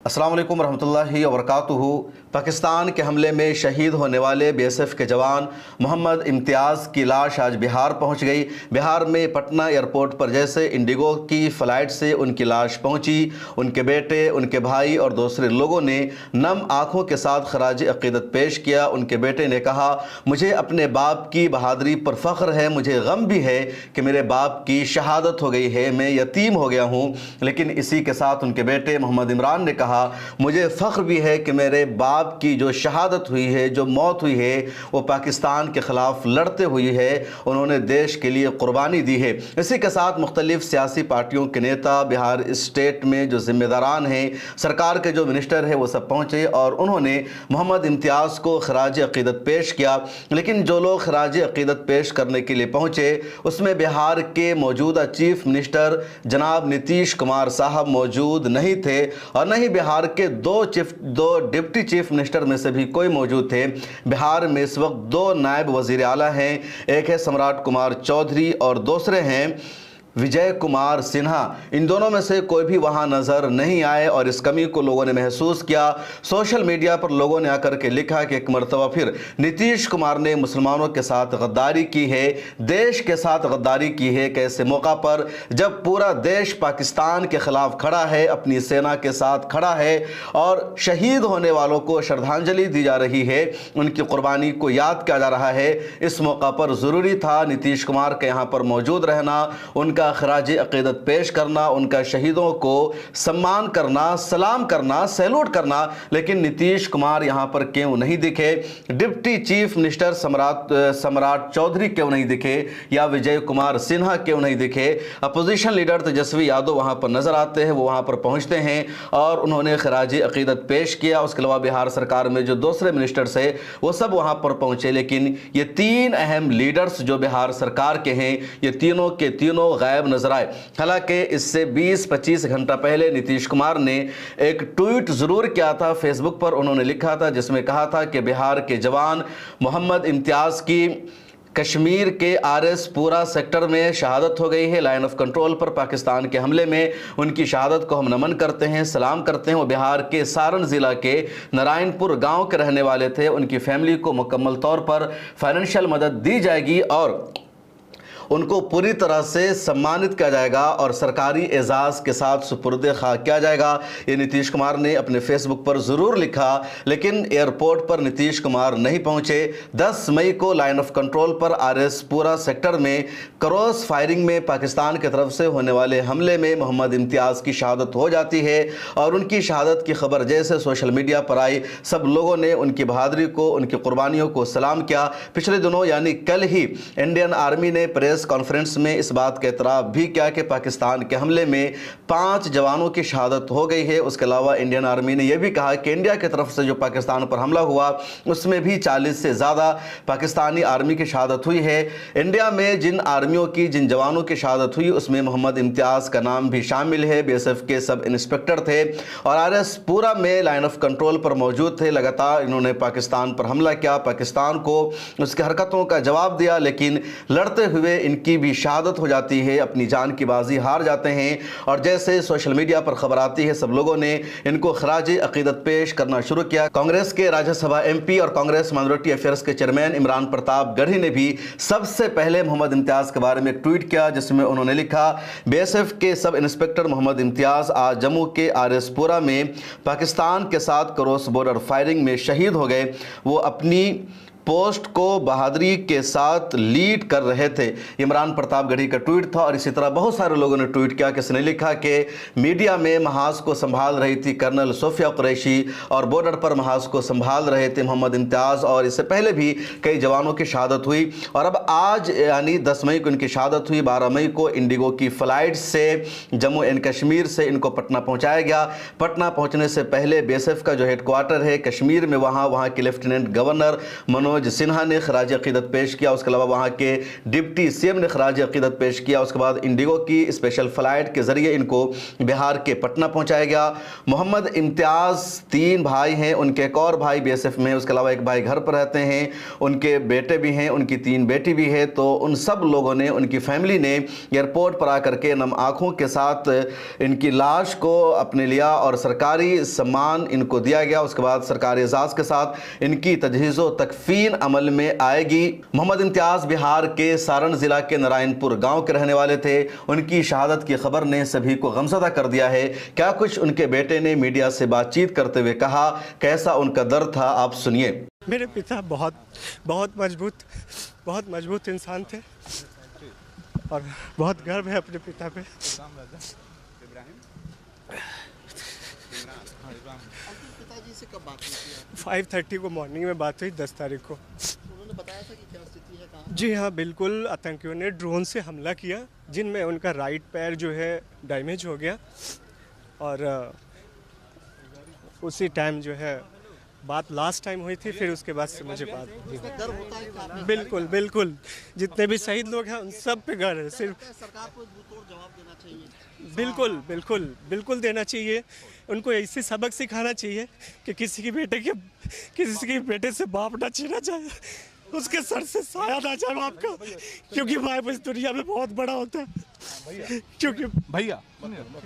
अस्सलाम वालेकुम रहमतुल्लाहि व बरकातुहू। पाकिस्तान के हमले में शहीद होने वाले बीएसएफ के जवान मोहम्मद इम्तियाज़ की लाश आज बिहार पहुंच गई। बिहार में पटना एयरपोर्ट पर जैसे इंडिगो की फ़्लाइट से उनकी लाश पहुंची, उनके बेटे, उनके भाई और दूसरे लोगों ने नम आँखों के साथ खराज अक़ीदत पेश किया। उनके बेटे ने कहा, मुझे अपने बाप की बहादुरी पर फ़ख्र है, मुझे गम भी है कि मेरे बाप की शहादत हो गई है, मैं यतीम हो गया हूँ। लेकिन इसी के साथ उनके बेटे मोहम्मद इमरान ने कहा, मुझे फ़ख्र भी है कि मेरे बाप की जो शहादत हुई है, जो मौत हुई है, वो पाकिस्तान के ख़िलाफ़ लड़ते हुई है, उन्होंने देश के लिए क़ुरबानी दी है। इसी के साथ मुख्तलिफ़ सियासी पार्टियों के नेता, बिहार स्टेट में जो ज़िम्मेदारान हैं, सरकार के जो मिनिस्टर हैं, वो सब पहुँचे और उन्होंने मोहम्मद इम्तियाज़ को खराज अक़ीदत पेश किया। लेकिन जो लोग खराज अक़ीदत पेश करने के लिए पहुँचे, उसमें बिहार के मौजूदा चीफ मिनिस्टर जनाब नीतीश कुमार साहब मौजूद नहीं थे और न ही बिहार के दो डिप्टी चीफ मिनिस्टर में से भी कोई मौजूद थे। बिहार में इस वक्त दो नायब वज़ीर आला हैं, एक है सम्राट कुमार चौधरी और दूसरे हैं विजय कुमार सिन्हा। इन दोनों में से कोई भी वहां नज़र नहीं आए और इस कमी को लोगों ने महसूस किया। सोशल मीडिया पर लोगों ने आकर के लिखा कि एक मरतबा फिर नीतीश कुमार ने मुसलमानों के साथ गद्दारी की है, देश के साथ गद्दारी की है। कैसे मौका पर जब पूरा देश पाकिस्तान के ख़िलाफ़ खड़ा है, अपनी सेना के साथ खड़ा है और शहीद होने वालों को श्रद्धांजलि दी जा रही है, उनकी कुर्बानी को याद किया जा रहा है, इस मौका पर ज़रूरी था नीतीश कुमार के यहाँ पर मौजूद रहना, उनका खराज अक़ीदत पेश करना, उनका शहीदों को सम्मान करना, सलाम करना, सैल्यूट करना। लेकिन नीतीश कुमार यहाँ पर क्यों नहीं दिखे? डिप्टी चीफ मिनिस्टर सम्राट चौधरी क्यों नहीं दिखे या विजय कुमार सिन्हा क्यों नहीं दिखे? अपोजिशन लीडर तेजस्वी यादव वहाँ पर नज़र आते हैं, वो वहाँ पर पहुँचते हैं और उन्होंने खराज अक़ीदत पेश किया। उसके अलावा बिहार सरकार में जो दूसरे मिनिस्टर्स हैं वो सब वहाँ पर पहुँचे। लेकिन ये तीन अहम लीडर्स जो बिहार सरकार के हैं, ये तीनों के तीनों गायब नजर आए। हालांकि इससे 20-25 घंटा पहले नीतीश कुमार ने एक ट्वीट जरूर किया था फेसबुक पर। उन्होंने लिखा था जिसमें कहा था कि बिहार के जवान मोहम्मद इम्तियाज की कश्मीर के आरएस पूरा सेक्टर में शहादत हो गई है। लाइन ऑफ कंट्रोल पर पाकिस्तान के हमले में उनकी शहादत को हम नमन करते हैं, सलाम करते हैं। वो बिहार के सारण ज़िला के नारायणपुर गांव के रहने वाले थे। उनकी फैमिली को मुकम्मल तौर पर फाइनेंशियल मदद दी जाएगी और उनको पूरी तरह से सम्मानित किया जाएगा और सरकारी एजाज़ के साथ सुपुर्द खा किया जाएगा। ये नीतीश कुमार ने अपने फेसबुक पर ज़रूर लिखा, लेकिन एयरपोर्ट पर नीतीश कुमार नहीं पहुंचे। 10 मई को लाइन ऑफ कंट्रोल पर आरएस पूरा सेक्टर में क्रॉस फायरिंग में पाकिस्तान की तरफ से होने वाले हमले में मोहम्मद इम्तियाज़ की शहादत हो जाती है और उनकी शहादत की खबर जैसे सोशल मीडिया पर आई, सब लोगों ने उनकी बहादुरी को, उनकी कुर्बानियों को सलाम किया। पिछले दिनों यानी कल ही इंडियन आर्मी ने प्रेस कॉन्फ्रेंस में इस बात का एतराफ़ भी किया कि पाकिस्तान के हमले में 5 जवानों की शहादत हो गई है। उसके अलावा इंडियन आर्मी ने यह भी कहा कि इंडिया की तरफ से जो पाकिस्तान पर हमला हुआ उसमें भी 40 से ज़्यादा पाकिस्तानी आर्मी की शहादत हुई है। इंडिया में जिन आर्मियों की, जिन जवानों की शहादत हुई उसमें मोहम्मद इम्तियाज़ का नाम भी शामिल है। बीएसएफ के सब इंस्पेक्टर थे और आरएस पूरा में लाइन ऑफ कंट्रोल पर मौजूद थे। लगातार इन्होंने पाकिस्तान पर हमला किया, पाकिस्तान को उसकी हरकतों का जवाब दिया, लेकिन लड़ते हुए इनकी भी शहादत हो जाती है, अपनी जान की बाजी हार जाते हैं। और जैसे सोशल मीडिया पर खबर आती है, सब लोगों ने इनको खराज अक़ीदत पेश करना शुरू किया। कांग्रेस के राज्यसभा एमपी और कांग्रेस माइनॉरिटी अफेयर्स के चेयरमैन इमरान प्रताप गढ़ी ने भी सबसे पहले मोहम्मद इम्तियाज़ के बारे में एक ट्वीट किया जिसमें उन्होंने लिखा, बीएसएफ के सब इंस्पेक्टर मोहम्मद इम्तियाज़ आज जम्मू के आरएस पुरा में पाकिस्तान के साथ क्रॉस बॉर्डर फायरिंग में शहीद हो गए। वो अपनी पोस्ट को बहादुरी के साथ लीड कर रहे थे। इमरान प्रताप गढ़ी का ट्वीट था और इसी तरह बहुत सारे लोगों ने ट्वीट किया। किसने लिखा कि मीडिया में महाज को संभाल रही थी कर्नल सोफिया कुरैशी और बॉर्डर पर महाज को संभाल रहे थे मोहम्मद इम्तियाज़ और इससे पहले भी कई जवानों की शहादत हुई और अब आज यानी 10 मई को इनकी शहादत हुई। 12 मई को इंडिगो की फ़्लाइट से जम्मू एंड कश्मीर से इनको पटना पहुँचाया गया। पटना पहुँचने से पहले बीएसएफ का जो हेडक्वार्टर है कश्मीर में, वहाँ के लेफ्टिनेंट गवर्नर मनोज मनोज सिन्हा ने खराज अकीदत पेश किया। उसके अलावा वहाँ के डिप्टी सीएम ने खराज अकीदत पेश किया। उसके बाद इंडिगो की स्पेशल फ्लाइट के ज़रिए इनको बिहार के पटना पहुँचाया गया। मोहम्मद इम्तियाज़ 3 भाई हैं, उनके एक और भाई बीएसएफ में, उसके अलावा एक भाई घर पर रहते हैं, उनके बेटे भी हैं, उनकी 3 बेटी भी है। तो उन सब लोगों ने, उनकी फैमिली ने एयरपोर्ट पर आकर के नम आँखों के साथ इनकी लाश को अपने लिया और सरकारी सम्मान इनको दिया गया। उसके बाद सरकारी एजाज़ के साथ इनकी तजहीज़ो तकफीन अमल में आएगी। मोहम्मद इम्तियाज़ बिहार के सारण ज़िला के नारायणपुर गांव के रहने वाले थे। उनकी शहादत की खबर ने सभी को गमज़दा कर दिया है। क्या कुछ उनके बेटे ने मीडिया से बातचीत करते हुए कहा, कैसा उनका दर्द था, आप सुनिए। मेरे पिता बहुत मजबूत इंसान थे और बहुत गर्व है अपने पिता पे। 5:30 को मॉर्निंग में बात हुई, 10 तारीख को। उन्होंने बताया था कि क्या स्थिति है, कहाँ? जी हाँ, बिल्कुल। आतंकियों ने ड्रोन से हमला किया जिनमें उनका राइट पैर जो है डैमेज हो गया और उसी टाइम जो है बात लास्ट टाइम हुई थी। फिर उसके बाद से मुझे बात डर होता है कि आपने बिल्कुल जितने भी शहीद लोग हैं उन सब पे गर्व है। सिर्फ सरकार को मुंहतोड़ जवाब देना चाहिए। बिल्कुल देना चाहिए। उनको ऐसे सबक सिखाना चाहिए कि किसी के बेटे से बाप ना छीना जाए, उसके सर से साया ना जाए बाप का, क्योंकि बाप इस दुनिया में बहुत बड़ा होता है। क्योंकि भैया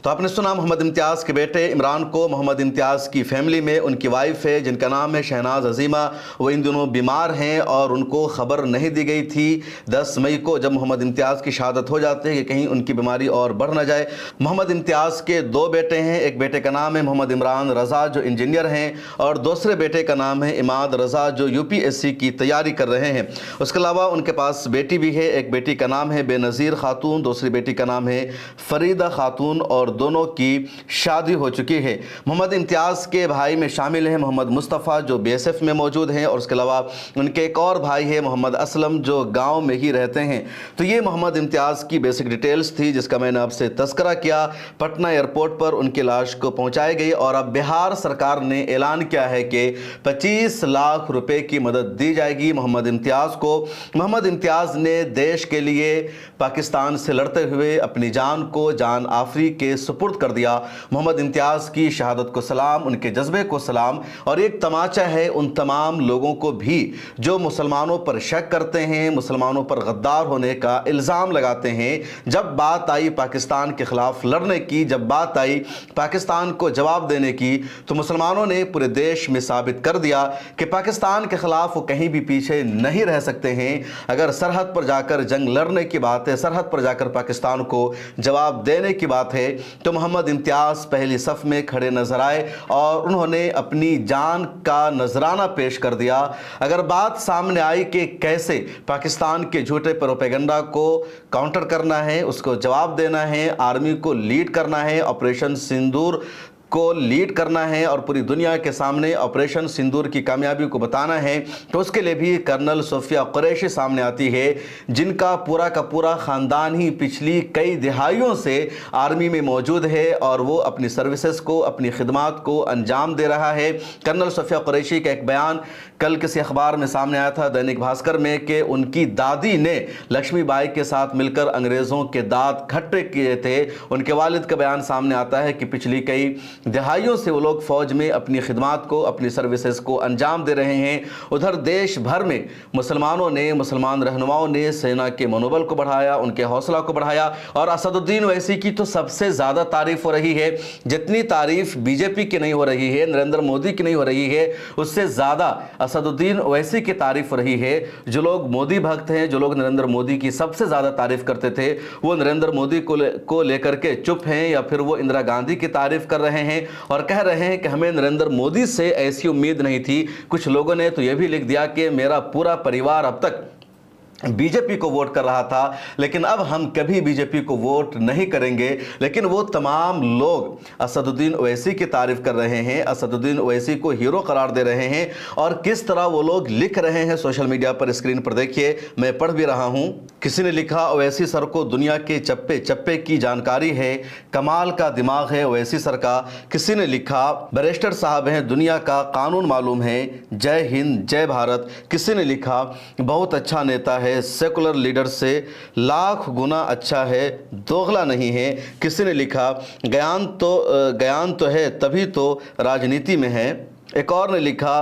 तो आपने सुना मोहम्मद इम्तियाज़ के बेटे इमरान को। मोहम्मद इम्तियाज़ की फैमिली में उनकी वाइफ है जिनका नाम है शहनाज अजीमा। वो इन दिनों बीमार हैं और उनको ख़बर नहीं दी गई थी 10 मई को, जब मोहम्मद इम्तियाज़ की शहादत हो जाती है, कि कहीं उनकी बीमारी और बढ़ ना जाए। मोहम्मद इम्तियाज़ के 2 बेटे हैं। एक बेटे का नाम है मोहम्मद इमरान रज़ा जो इंजीनियर हैं, और दूसरे बेटे का नाम है इमाद रज़ा जो UPSC की तैयारी कर रहे हैं। उसके अलावा उनके पास बेटी भी है। एक बेटी का नाम है बेनज़ीर खातून, दूसरी बेटी का नाम है फरीदा खातून, और दोनों की शादी हो चुकी है। मोहम्मद इम्तियाज़ के भाई में शामिल हैं मोहम्मद मुस्तफ़ा जो BSF में मौजूद हैं, और उसके अलावा उनके एक और भाई है मोहम्मद असलम जो गांव में ही रहते हैं। तो ये मोहम्मद इम्तियाज़ की बेसिक डिटेल्स थी जिसका मैंने आपसे तज़किरा किया। पटना एयरपोर्ट पर उनकी लाश को पहुंचाई गई और अब बिहार सरकार ने ऐलान किया है कि 25 लाख रुपए की मदद दी जाएगी मोहम्मद इम्तियाज़ को। मोहम्मद इम्तियाज़ ने देश के लिए पाकिस्तान से लड़ते हुए अपनी जान को जान आफरी के सुपुर्द कर दिया। मोहम्मद इम्तियाज़ की शहादत को सलाम, उनके जज्बे को सलाम। और एक तमाचा है उन तमाम लोगों को भी जो मुसलमानों पर शक करते हैं, मुसलमानों पर गद्दार होने का इल्ज़ाम लगाते हैं। जब बात आई पाकिस्तान के ख़िलाफ़ लड़ने की, जब बात आई पाकिस्तान को जवाब देने की, तो मुसलमानों ने पूरे देश में साबित कर दिया कि पाकिस्तान के ख़िलाफ़ वो कहीं भी पीछे नहीं रह सकते हैं। अगर सरहद पर जाकर जंग लड़ने की बात है, सरहद पर जाकर पाकिस्तान को जवाब देने की बात है, तो मोहम्मद इम्तियाज़ पहली सफ में खड़े नजर आए और उन्होंने अपनी जान का नजराना पेश कर दिया। अगर बात सामने आई कि कैसे पाकिस्तान के झूठे प्रोपेगेंडा को काउंटर करना है, उसको जवाब देना है, आर्मी को लीड करना है, ऑपरेशन सिंदूर को लीड करना है और पूरी दुनिया के सामने ऑपरेशन सिंदूर की कामयाबी को बताना है, तो उसके लिए भी कर्नल सोफिया कुरैशी सामने आती है जिनका पूरा का पूरा ख़ानदान ही पिछली कई दिहाइयों से आर्मी में मौजूद है और वो अपनी सर्विसेज को, अपनी खिदमात को अंजाम दे रहा है। कर्नल सोफिया कुरैशी का एक बयान कल किसी अखबार में सामने आया था, दैनिक भास्कर में, कि उनकी दादी ने लक्ष्मीबाई के साथ मिलकर अंग्रेज़ों के दांत खट्टे किए थे। उनके वालिद का बयान सामने आता है कि पिछली कई दिहाइयों से वो लोग फ़ौज में अपनी खिदमात को, अपनी सर्विसेज को अंजाम दे रहे हैं। उधर देश भर में मुसलमानों ने, मुसलमान रहनुमाओं ने सेना के मनोबल को बढ़ाया, उनके हौसला को बढ़ाया। और असदुद्दीन ओवैसी की तो सबसे ज़्यादा तारीफ़ हो रही है। जितनी तारीफ़ बीजेपी की नहीं हो रही है, नरेंद्र मोदी की नहीं हो रही है, उससे ज़्यादा असदुद्दीन ओवैसी की तारीफ़ हो रही है। जो लोग मोदी भक्त हैं, जो लोग नरेंद्र मोदी की सबसे ज़्यादा तारीफ़ करते थे, वो नरेंद्र मोदी को लेकर के चुप हैं, या फिर वो इंदिरा गांधी की तारीफ़ कर रहे हैं और कह रहे हैं कि हमें नरेंद्र मोदी से ऐसी उम्मीद नहीं थी। कुछ लोगों ने तो यह भी लिख दिया कि मेरा पूरा परिवार अब तक बीजेपी को वोट कर रहा था, लेकिन अब हम कभी बीजेपी को वोट नहीं करेंगे। लेकिन वो तमाम लोग असदुद्दीन ओवैसी की तारीफ कर रहे हैं, असदुद्दीन ओवैसी को हीरो करार दे रहे हैं, और किस तरह वो लोग लिख रहे हैं सोशल मीडिया पर, स्क्रीन पर देखिए, मैं पढ़ भी रहा हूं। किसी ने लिखा, ओवैसी सर को दुनिया के चप्पे चप्पे की जानकारी है, कमाल का दिमाग है ओवैसी सर का। किसी ने लिखा, बैरिस्टर साहब हैं, दुनिया का कानून मालूम है, जय हिंद जय भारत। किसी ने लिखा, बहुत अच्छा नेता है, सेकुलर लीडर से लाख गुना अच्छा है, दोगला नहीं है। किसी ने लिखा, ज्ञान तो है तभी तो राजनीति में है। एक और ने लिखा,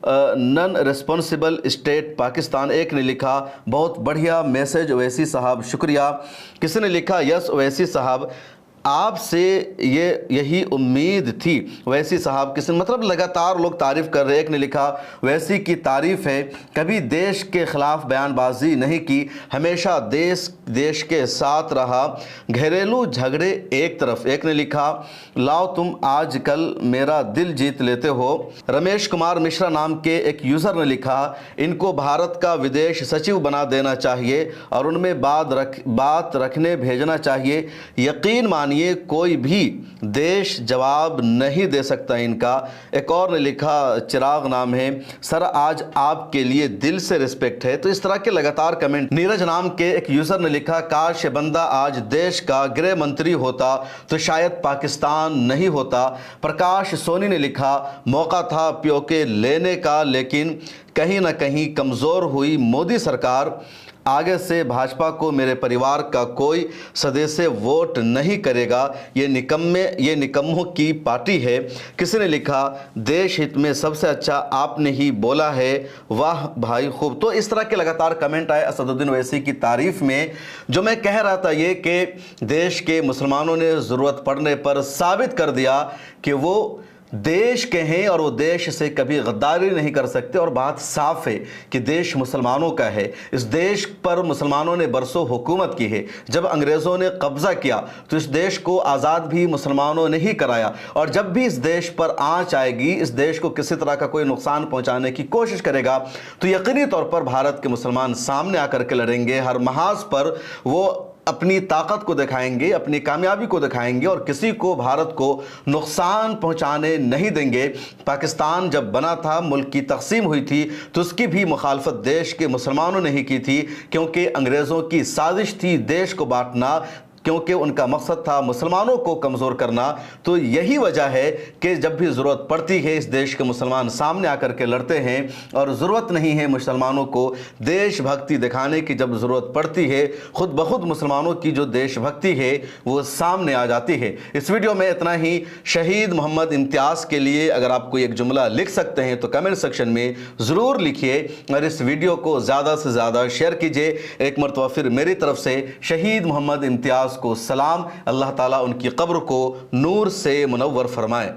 नन रिस्पॉन्सिबल स्टेट पाकिस्तान। एक ने लिखा, बहुत बढ़िया मैसेज ओवैसी साहब, शुक्रिया। किसी ने लिखा, यस ओवैसी साहब, आपसे यही उम्मीद थी। वैसी साहब किसी मतलब लगातार लोग तारीफ कर रहे हैं। एक ने लिखा, वैसी की तारीफ है, कभी देश के खिलाफ बयानबाजी नहीं की, हमेशा देश के साथ रहा, घरेलू झगड़े एक तरफ। एक ने लिखा, लाओ तुम आजकल मेरा दिल जीत लेते हो। रमेश कुमार मिश्रा नाम के एक यूज़र ने लिखा, इनको भारत का विदेश सचिव बना देना चाहिए और उनमें बात रखने भेजना चाहिए। यकीन मानिए कोई भी देश जवाब नहीं दे सकता इनका। एक और ने लिखा, चिराग नाम है, सर आज आपके लिए दिल से रिस्पेक्ट है। तो इस तरह के लगातार कमेंट। नीरज नाम के एक यूजर ने लिखा, काश ये बंदा आज देश का गृह मंत्री होता तो शायद पाकिस्तान नहीं होता। प्रकाश सोनी ने लिखा, मौका था पीओके लेने का, लेकिन कहीं ना कहीं कमज़ोर हुई मोदी सरकार। आगे से भाजपा को मेरे परिवार का कोई सदस्य वोट नहीं करेगा, ये निकम्मों की पार्टी है। किसी ने लिखा, देश हित में सबसे अच्छा आपने ही बोला है, वाह भाई खूब। तो इस तरह के लगातार कमेंट आए असदुद्दीन ओवैसी की तारीफ में। जो मैं कह रहा था ये कि देश के मुसलमानों ने ज़रूरत पड़ने पर साबित कर दिया कि वो देश के हैं और वो देश से कभी गद्दारी नहीं कर सकते। और बात साफ है कि देश मुसलमानों का है। इस देश पर मुसलमानों ने बरसों हुकूमत की है। जब अंग्रेज़ों ने कब्ज़ा किया तो इस देश को आज़ाद भी मुसलमानों ने ही कराया, और जब भी इस देश पर आंच आएगी, इस देश को किसी तरह का कोई नुकसान पहुंचाने की कोशिश करेगा, तो यकीनी तौर पर भारत के मुसलमान सामने आकर के लड़ेंगे। हर महाज पर वो अपनी ताकत को दिखाएंगे, अपनी कामयाबी को दिखाएंगे और किसी को भारत को नुकसान पहुंचाने नहीं देंगे। पाकिस्तान जब बना था, मुल्क की तकसीम हुई थी, तो उसकी भी मुखालफत देश के मुसलमानों ने ही की थी, क्योंकि अंग्रेज़ों की साजिश थी देश को बांटना, क्योंकि उनका मकसद था मुसलमानों को कमज़ोर करना। तो यही वजह है कि जब भी ज़रूरत पड़ती है इस देश के मुसलमान सामने आकर के लड़ते हैं, और ज़रूरत नहीं है मुसलमानों को देशभक्ति दिखाने की। जब ज़रूरत पड़ती है खुद ब खुद मुसलमानों की जो देशभक्ति है वो सामने आ जाती है। इस वीडियो में इतना ही। शहीद मोहम्मद इम्तियाज़ के लिए अगर आप कोई एक जुमला लिख सकते हैं तो कमेंट सेक्शन में ज़रूर लिखिए, और इस वीडियो को ज़्यादा से ज़्यादा शेयर कीजिए। एक मरतबा फिर मेरी तरफ से शहीद मोहम्मद इम्तियाज़ को सलाम। अल्लाह ताला उनकी कब्र को नूर से मुनव्वर फरमाए।